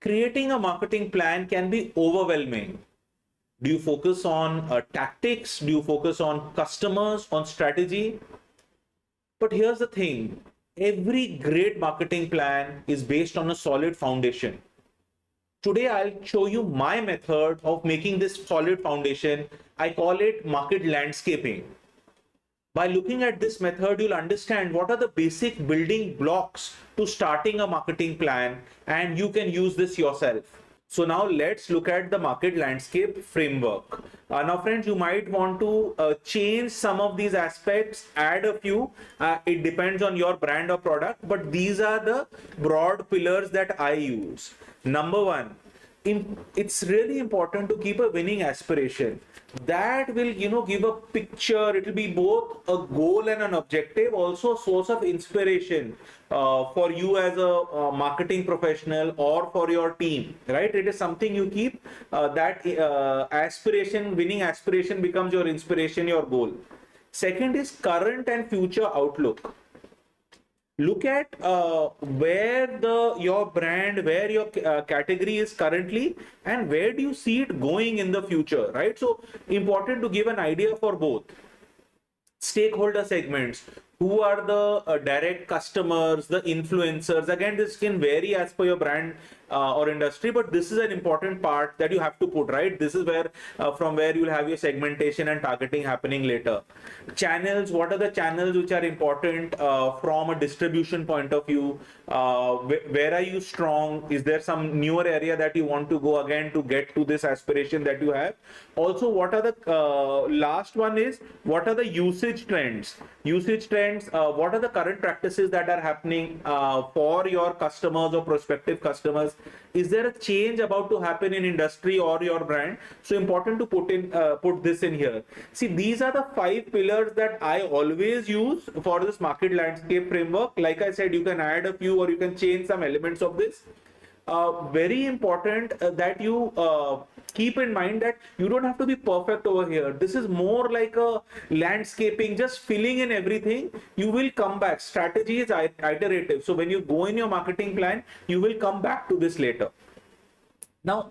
Creating a marketing plan can be overwhelming. Do you focus on tactics? Do you focus on customers, on strategy? But here's the thing, every great marketing plan is based on a solid foundation. Today, I'll show you my method of making this solid foundation. I call it market landscaping. By looking at this method, you'll understand what are the basic building blocks to starting a marketing plan, and you can use this yourself. So now let's look at the market landscape framework. Now, friends, you might want to change some of these aspects, add a few. It depends on your brand or product, but these are the broad pillars that I use. Number one, it's really important to keep a winning aspiration. That will, give a picture. It will be both a goal and an objective, also a source of inspiration for you as a marketing professional or for your team, right? It is something you keep, that aspiration, winning aspiration becomes your inspiration, your goal. Second is current and future outlook. Look at where your brand, where your category is currently, and where do you see it going in the future, right? So important to give an idea for both. Stakeholder segments, who are the direct customers, the influencers. Again, this can vary as per your brand or industry, but this is an important part that you have to put, right? This is where from where you'll have your segmentation and targeting happening later. Channels, what are the channels which are important from a distribution point of view? Where are you strong? Is there some newer area that you want to go again to get to this aspiration that you have? Also, what are the last one is, what are the usage trends? What are the current practices that are happening for your customers or prospective customers? Is there a change about to happen in industry or your brand? So important to put this in here. See, these are the 5 pillars that I always use for this market landscape framework. Like I said, you can add a few or you can change some elements of this. Very important that you keep in mind that you don't have to be perfect over here. This is more like a landscaping, just filling in everything. You will come back. Strategy is iterative. So when you go in your marketing plan, you will come back to this later. Now,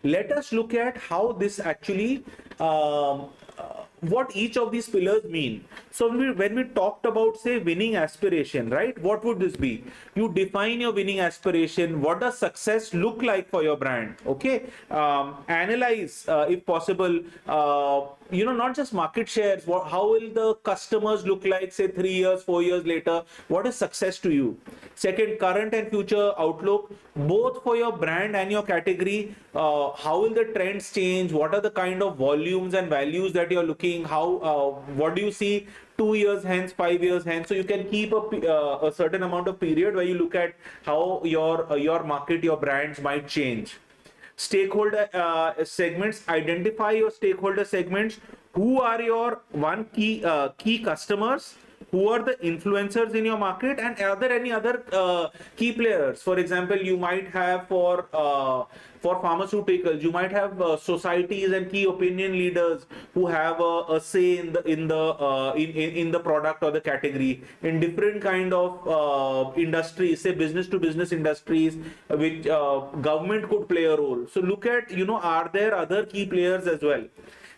let us look at how this actually, what each of these pillars mean. So when we talked about, say, winning aspiration, right? What would this be? You define your winning aspiration. What does success look like for your brand? Okay. Analyze, if possible, not just market shares. How will the customers look like, say, 3 years, 4 years later? What is success to you? Second, current and future outlook, both for your brand and your category. How will the trends change? What are the kind of volumes and values that you're looking? What do you see 2 years hence, 5 years hence? So you can keep a certain amount of period where you look at how your market, your brands might change. Stakeholder segments, identify your stakeholder segments. Who are your key customers? Who are the influencers in your market, and are there any other key players? For example, you might have for pharmaceuticals, you might have societies and key opinion leaders who have a say in the product or the category. In different kind of industries, say business to business industries, which government could play a role. So look at, are there other key players as well?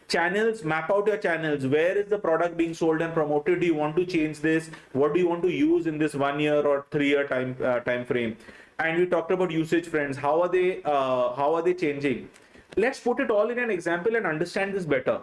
Channels, map out your channels. Where is the product being sold and promoted? Do you want to change this? What do you want to use in this 1 year or 3 year time frame? And we talked about usage, friends. How are they changing? Let's put it all in an example and understand this better.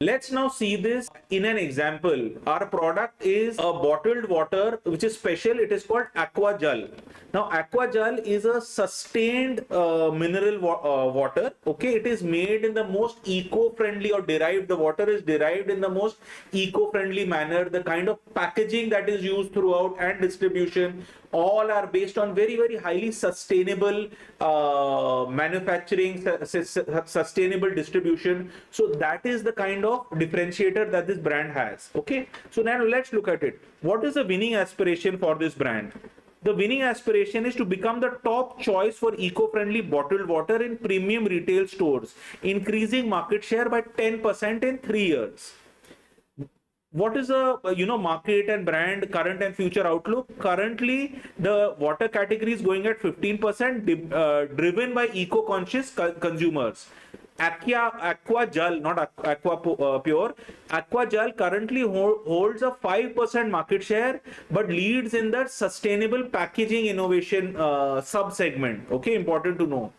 Let's now see this in an example. Our product is a bottled water, which is special. It is called Aqua Gel. Now, Aqua Gel is a sustained mineral water. Okay, it is made in the most eco-friendly, or derived. The water is derived in the most eco-friendly manner. The kind of packaging that is used throughout and distribution, all are based on very, very highly sustainable manufacturing, sustainable distribution. So that is the kind of differentiator that this brand has. Okay, so now let's look at it. What is the winning aspiration for this brand? The winning aspiration is to become the top choice for eco-friendly bottled water in premium retail stores, increasing market share by 10% in 3 years. what is the market and brand current and future outlook? Currently, the water category is going at 15%, driven by eco-conscious consumers. Aqua Jal, not Aqua Pure. Aqua Jal currently holds a 5% market share, but leads in the sustainable packaging innovation sub-segment. Okay, important to know.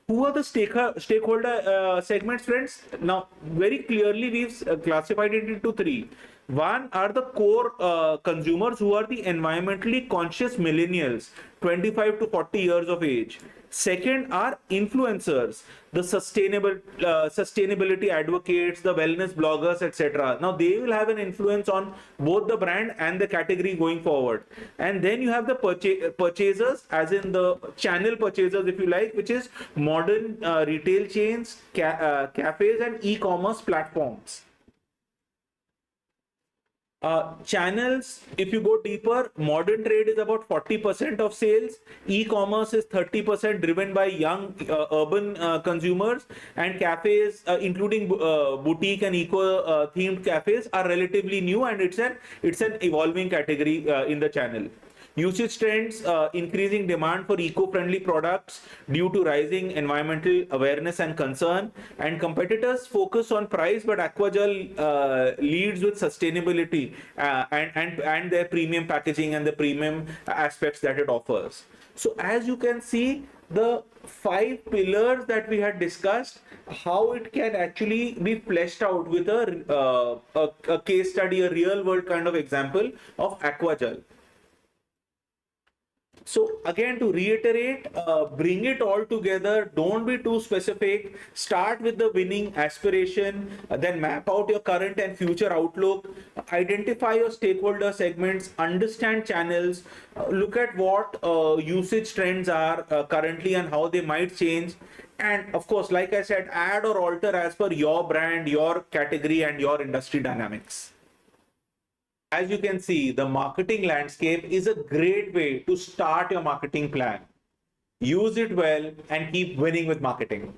Who are the stakeholder segments, friends? Now, very clearly, we've classified it into three. One are the core consumers, who are the environmentally conscious millennials, 25 to 40 years of age. Second are influencers, the sustainability advocates, the wellness bloggers, etc. Now they will have an influence on both the brand and the category going forward. And then you have the purchasers, as in the channel purchasers, if you like, which is modern retail chains, cafes, and e-commerce platforms. Channels, if you go deeper, modern trade is about 40% of sales, e-commerce is 30%, driven by young urban consumers, and cafes, including boutique and eco themed cafes, are relatively new, and it's an evolving category in the channel. Usage trends, increasing demand for eco-friendly products due to rising environmental awareness and concern, and competitors focus on price, but Aquagel leads with sustainability and their premium packaging and the premium aspects that it offers. So as you can see, the five pillars that we had discussed, how it can actually be fleshed out with a case study, a real world kind of example of Aquagel. So again, to reiterate, bring it all together. Don't be too specific. Start with the winning aspiration, then map out your current and future outlook. Identify your stakeholder segments. Understand channels. Look at what usage trends are currently and how they might change. And of course, like I said, add or alter as per your brand, your category, and your industry dynamics. As you can see, the marketing landscape is a great way to start your marketing plan. Use it well and keep winning with marketing.